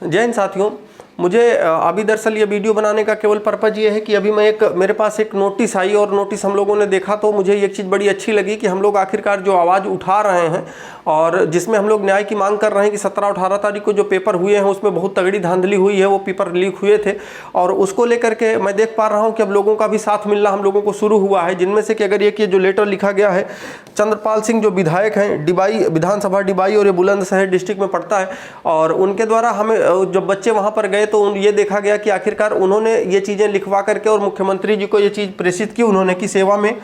जय हिंद साथियों। मुझे अभी दरअसल ये वीडियो बनाने का केवल पर्पज़ ये है कि अभी मेरे पास एक नोटिस आई और नोटिस हम लोगों ने देखा तो मुझे ये चीज़ बड़ी अच्छी लगी कि हम लोग आखिरकार जो आवाज़ उठा रहे हैं और जिसमें हम लोग न्याय की मांग कर रहे हैं कि 17-18 तारीख को जो पेपर हुए हैं उसमें बहुत तगड़ी धांधली हुई है, वो पेपर लीक हुए थे और उसको लेकर के मैं देख पा रहा हूँ कि अब लोगों का भी साथ मिलना हम लोगों को शुरू हुआ है। जिनमें से कि अगर ये जो लेटर लिखा गया है, चंद्रपाल सिंह जो विधायक हैं डिबाई, विधानसभा डिबाई और ये बुलंदशहर डिस्ट्रिक्ट में पड़ता है, और उनके द्वारा हमें जब बच्चे वहाँ पर गए तो ये देखा गया कि आखिरकार उन्होंने ये चीज़ें लिखवा करके और मुख्यमंत्री जी को ये चीज़ प्रेषित की उन्होंने कि सेवा में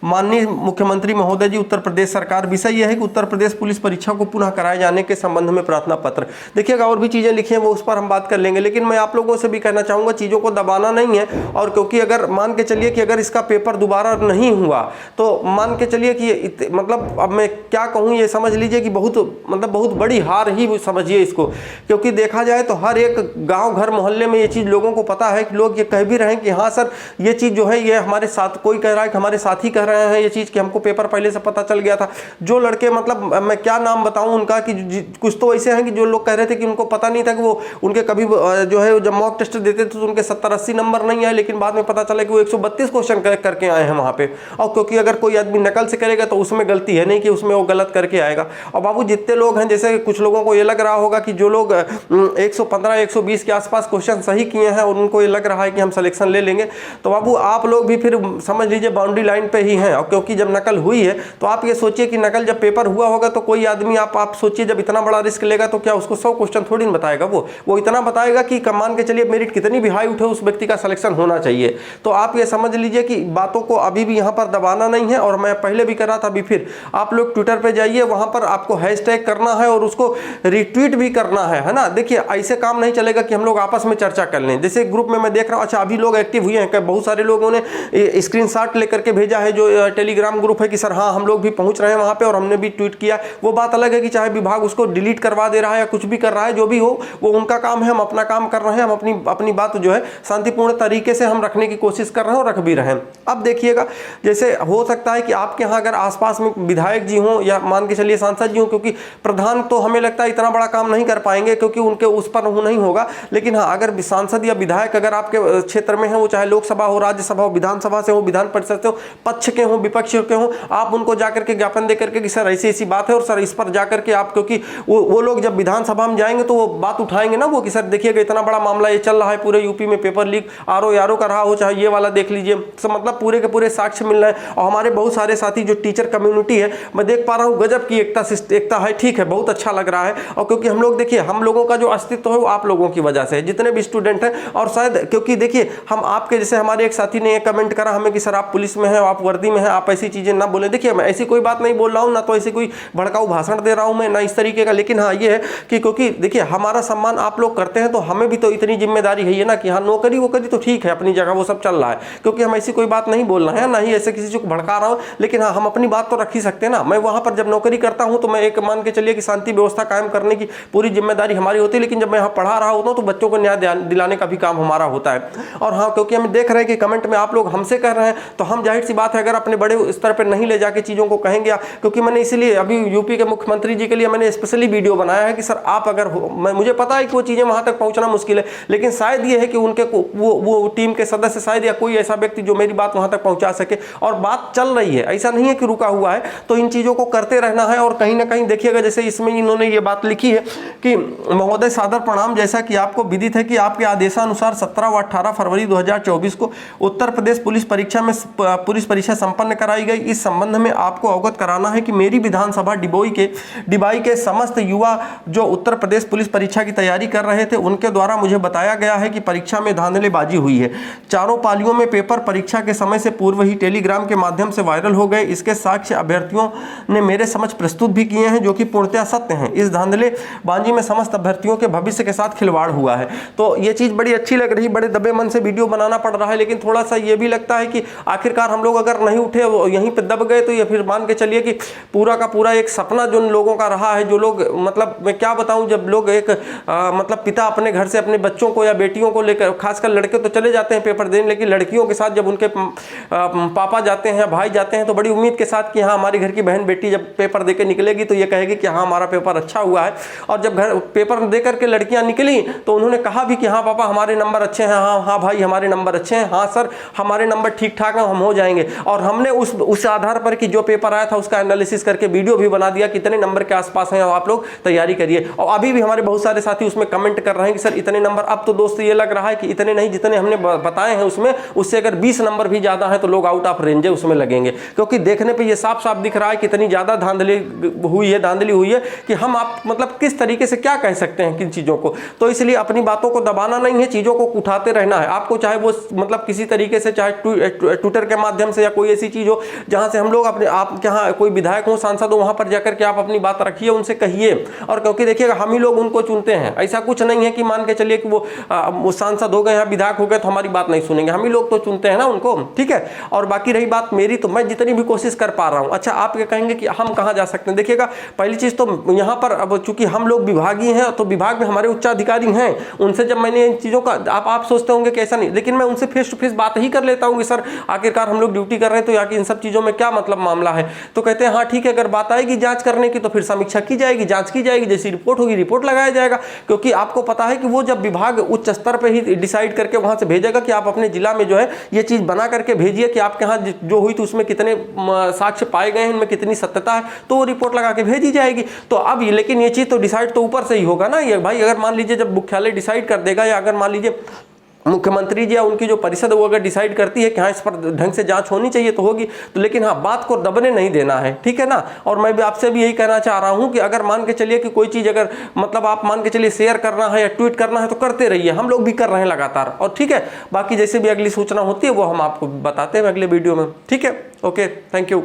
माननीय मुख्यमंत्री महोदय जी, उत्तर प्रदेश सरकार। विषय यह है कि उत्तर प्रदेश पुलिस परीक्षा को पुनः कराए जाने के संबंध में प्रार्थना पत्र। देखिएगा और भी चीज़ें लिखी हैं वो उस पर हम बात कर लेंगे, लेकिन मैं आप लोगों से भी कहना चाहूँगा चीज़ों को दबाना नहीं है। और क्योंकि अगर मान के चलिए कि अगर इसका पेपर दोबारा नहीं हुआ तो मान के चलिए कि मतलब अब मैं क्या कहूँ, ये समझ लीजिए कि बहुत बड़ी हार ही समझिए इसको। क्योंकि देखा जाए तो हर एक गाँव घर मोहल्ले में ये चीज़ लोगों को पता है कि लोग ये कह भी रहे हैं कि हाँ सर ये चीज़ जो है ये हमारे साथ, कोई कह रहा है कि हमारे साथी कह रहे हैं ये चीज़ कि हमको पेपर पहले से पता चल गया था। जो लड़के मतलब मैं क्या नाम बताऊं उनका कि कुछ तो ऐसे हैं कि जो लोग कह रहे थे कि उनको पता नहीं था कि वो उनके कभी जो है जब मॉक टेस्ट देते थे तो उनके 70-80 नंबर नहीं आए, लेकिन बाद में पता चला कि वो 132 क्वेश्चन करके आए हैं वहाँ पे। और क्योंकि अगर कोई आदमी नकल से करेगा तो उसमें गलती है नहीं कि उसमें वो गलत करके आएगा। और बाबू जितने लोग हैं, जैसे कुछ लोगों को ये लग रहा होगा कि जो लोग 115-120 के आसपास क्वेश्चन सही किए हैं और उनको ये लग रहा है कि हम सिलेक्शन ले लेंगे, तो बाबू आप लोग भी फिर समझ लीजिए बाउंड्री लाइन पे ही हैं। और क्योंकि जब नकल हुई है तो आप ये सोचिए कि नकल जब पेपर हुआ होगा तो कोई आदमी आप सोचिए जब इतना बड़ा रिस्क लेगा तो क्या उसको 100 क्वेश्चन थोड़ी नहीं बताएगा, वो इतना बताएगा कि मान के चलिए मेरिट कितनी भी हाई उठे उस व्यक्ति का सिलेक्शन होना चाहिए। तो आप ये समझ लीजिए कि बातों को अभी भी यहाँ पर दबाना नहीं है। और मैं पहले भी कर रहा था, अभी फिर आप लोग ट्विटर पर जाइए, वहाँ पर आपको हैशटैग करना है और उसको रिट्वीट भी करना है ना। देखिए ऐसे काम नहीं चलेगा कि हम लोग आपस में चर्चा कर लें। जैसे ग्रुप में मैं देख रहा हूँ, अच्छा अभी लोग एक्टिव हुए हैं, बहुत सारे लोगों ने स्क्रीनशॉट लेकर के भेजा है जो टेलीग्राम ग्रुप है कि सर हाँ हम लोग भी पहुंच रहे हैं वहाँ पे और हमने भी ट्वीट किया। वो बात अलग है कि चाहे विभाग उसको डिलीट करवा दे रहा है या कुछ भी कर रहा है, जो भी हो वो उनका काम है, हम अपना काम कर रहे हैं। हम अपनी बात जो है शांतिपूर्ण तरीके से हम रखने की कोशिश कर रहे हैं और रख भी रहे हैं। अब देखिएगा, जैसे हो सकता है कि आपके यहाँ अगर आसपास में विधायक जी हों या मान के चलिए सांसद जी हों, क्योंकि प्रधान तो हमें लगता है इतना बड़ा काम नहीं कर पाएंगे क्योंकि उनके उस पर नहीं होगा, लेकिन हाँ अगर सांसद या विधायक अगर आपके क्षेत्र में है, वो चाहे लोकसभा हो, राज्यसभा हो, विधानसभा से हो, विधान परिषद से हो, पक्ष के हो, विपक्ष के हो, आप उनको जाकर के ज्ञापन दे करके कि सर ऐसी ऐसी बात है और सर इस पर जाकर के आप, क्योंकि वो लोग जब विधानसभा में जाएंगे तो वो बात उठाएंगे ना वो कि सर देखिएगा इतना बड़ा मामला ये चल रहा है पूरे यूपी में, पेपर लीक आरओ का रहा हो, चाहे ये वाला देख लीजिए। तो मतलब पूरे के पूरे साक्ष्य मिल रहे हैं। और हमारे बहुत सारे साथी जो टीचर कम्युनिटी है, मैं देख पा रहा हूँ गजब की एकता है, ठीक है, बहुत अच्छा लग रहा है। और क्योंकि हम लोग देखिए हम लोगों का जो अस्तित्व है वो आप लोगों की वजह से है, जितने भी स्टूडेंट हैं। और शायद क्योंकि देखिए हम आपके जैसे हमारे एक साथी ने कमेंट करा हमें कि सर आप पुलिस में हैं, आप वर्दी में हैं, आप ऐसी चीज़ें ना बोलें। देखिए मैं ऐसी कोई बात नहीं बोल रहा हूँ, ना तो ऐसी कोई भड़काऊ भाषण दे रहा हूँ मैं, ना इस तरीके का। लेकिन हाँ ये है कि क्योंकि देखिए हमारा सम्मान आप लोग करते हैं तो हमें भी तो इतनी जिम्मेदारी है ना कि हाँ नौकरी वो करी तो ठीक है अपनी जगह, वो सब चल रहा है, क्योंकि हम ऐसी कोई बात नहीं बोल रहे हैं, ना ही ऐसे किसी को भड़का रहा हूँ। लेकिन हाँ हम अपनी बात तो रख ही सकते हैं ना। मैं वहाँ पर जब नौकरी करता हूँ तो मैं एक मान के चलिए कि शांति व्यवस्था कायम करने की पूरी जिम्मेदारी हमारी होती है, लेकिन जब मैं यहाँ पढ़ा रहा होता हूँ तो बच्चों को न्याय दिलाने का भी काम हमारा होता है। और हाँ क्योंकि हम देख रहे हैं कि कमेंट में आप लोग हमसे कह रहे हैं तो हम जाहिर सी बात है अगर अपने बड़े स्तर पर नहीं ले जाके चीज़ों को कहेंगे, क्योंकि मैंने इसीलिए अभी यूपी के मुख्यमंत्री जी के लिए मैंने स्पेशली वीडियो बनाया है कि सर आप अगर मुझे पता है कि वो चीज़ें वहाँ तक पहुँचना मुश्किल है, लेकिन शायद ये है कि उनके वो टीम के सदस्य शायद या कोई ऐसा व्यक्ति जो मेरी बात वहाँ तक पहुँचा सके। और बात चल रही है, ऐसा नहीं है कि रुका हुआ है, तो इन चीज़ों को करते रहना है। और कहीं ना कहीं देखिएगा जैसे इसमें इन्होंने ये बात लिखी है कि महोदय सादर प्रणाम, जैसा कि आपको विदित है कि आपके आदेशानुसार 17 व 18 फरवरी 2024 को उत्तर प्रदेश पुलिस परीक्षा संपन्न कराई गई। इस संबंध में आपको अवगत कराना है कि मेरी विधानसभा डिबाई के समस्त युवा जो उत्तर प्रदेश पुलिस परीक्षा की तैयारी कर रहे थे उनके द्वारा मुझे बताया गया है कि परीक्षा में धांधलीबाजी हुई है। चारों पालियों में पेपर परीक्षा के समय से पूर्व ही टेलीग्राम के माध्यम से वायरल हो गए। इसके साक्ष्य अभ्यर्थियों ने मेरे समक्ष प्रस्तुत भी किए हैं जो कि पूर्णतः सत्य हैं। इस धांधलीबाजी में समस्त अभ्यर्थियों के भविष्य के साथ खिलवाड़ हुआ हुआ है। तो ये चीज़ बड़ी अच्छी लग रही, बड़े दबे मन से वीडियो बनाना पड़ रहा है, लेकिन थोड़ा सा ये भी लगता है कि आखिरकार हम लोग अगर नहीं उठे, यहीं पे दब गए, तो ये फिर मान के चलिए कि पूरा का पूरा एक सपना जो लोगों का रहा है, जो लोग मतलब मैं क्या बताऊं, जब लोग एक मतलब पिता अपने घर से अपने बच्चों को या बेटियों को लेकर, खासकर लड़के तो चले जाते हैं पेपर देने, लेकिन लड़कियों के साथ जब उनके पापा जाते हैं, भाई जाते हैं, तो बड़ी उम्मीद के साथ कि हाँ हमारी घर की बहन बेटी जब पेपर दे के निकलेगी तो ये कहेगी कि हाँ हमारा पेपर अच्छा हुआ है। और जब घर पेपर दे करके लड़कियां निकली तो उन्होंने कहा भी कि हाँ पापा हमारे नंबर अच्छे हैं, हाँ हाँ भाई हमारे नंबर अच्छे हैं, हाँ सर हमारे नंबर ठीक ठाक हैं, हम हो जाएंगे। और हमने उस आधार पर कि जो पेपर आया था उसका एनालिसिस करके वीडियो भी बना दिया, कितने नंबर के आसपास हैं आप लोग तैयारी करिए। और अभी भी हमारे बहुत सारे साथी उसमें कमेंट कर रहे हैं कि सर इतने नंबर। अब तो दोस्त ये लग रहा है कि इतने नहीं, जितने हमने बताए हैं उसमें, उससे अगर 20 नंबर भी ज्यादा है तो लोग आउट ऑफ रेंज उसमें लगेंगे, क्योंकि देखने पे ये साफ साफ दिख रहा है कि इतनी ज्यादा धांधली हुई है कि हम आप मतलब किस तरीके से क्या कह सकते हैं किन चीजों को। तो इसलिए अपनी बातों को दबाना नहीं है, चीजों को उठाते रहना है आपको, चाहे वो मतलब किसी तरीके से, चाहे ट्विटर के माध्यम से या कोई ऐसी चीज हो जहां से हम लोग अपने, आप यहाँ कोई विधायक हो, सांसद हो, वहां पर जाकर के आप अपनी बात रखिए, उनसे कहिए। और क्योंकि देखिएगा हम ही लोग उनको चुनते हैं, ऐसा कुछ नहीं है कि मान के चलिए कि वो सांसद हो गए या विधायक हो गए तो हमारी बात नहीं सुनेंगे, हम ही लोग तो चुनते हैं ना उनको, ठीक है। और बाकी रही बात मेरी, तो मैं जितनी भी कोशिश कर पा रहा हूं। अच्छा आप ये कहेंगे कि हम कहां जा सकते हैं, देखिएगा पहली चीज तो यहाँ पर अब चूंकि हम लोग विभागीय हैं तो विभाग में हमारे उच्चाधिकारी हैं, उनसे जब मैंने इन चीजों का, आप सोचते होंगे कि ऐसा नहीं, लेकिन मैं उनसे फेस टू फेस बात ही कर लेता हूँ कि सर आखिरकार हम लोग ड्यूटी कर रहे हैं तो यहाँ की इन सब चीजों में क्या मतलब मामला है। तो कहते हैं हाँ ठीक है, अगर बात आएगी जांच करने की तो फिर समीक्षा की जाएगी, जांच की जाएगी, जैसी रिपोर्ट होगी रिपोर्ट लगाया जाएगा। क्योंकि आपको पता है कि वो जब विभाग उच्च स्तर पर ही डिसाइड करके वहां से भेजेगा कि आप अपने जिला में जो है ये चीज बना करके भेजिए कि आपके यहाँ जो हुई थी उसमें कितने साक्ष्य पाए गए हैं, इनमें कितनी सत्यता है, तो वो रिपोर्ट लगा के भेजी जाएगी। तो अब लेकिन ये चीज तो डिसाइड तो ऊपर से ही होगा ना ये भाई, अगर मान लीजिए जब मुख्यालय डिसाइड कर देगा, या अगर मान लीजिए मुख्यमंत्री जी या उनकी जो परिषद वो अगर डिसाइड करती है कि हाँ इस पर ढंग से जांच होनी चाहिए तो होगी। तो लेकिन हाँ बात को दबने नहीं देना है, ठीक है ना। और मैं भी आपसे भी यही कहना चाह रहा हूँ कि अगर मान के चलिए कि कोई चीज़ अगर मतलब आप मान के चलिए शेयर करना है या ट्वीट करना है तो करते रहिए, हम लोग भी कर रहे हैं लगातार। और ठीक है, बाकी जैसे भी अगली सूचना होती है वो हम आपको बताते हैं अगले वीडियो में, ठीक है। Okay, thank you.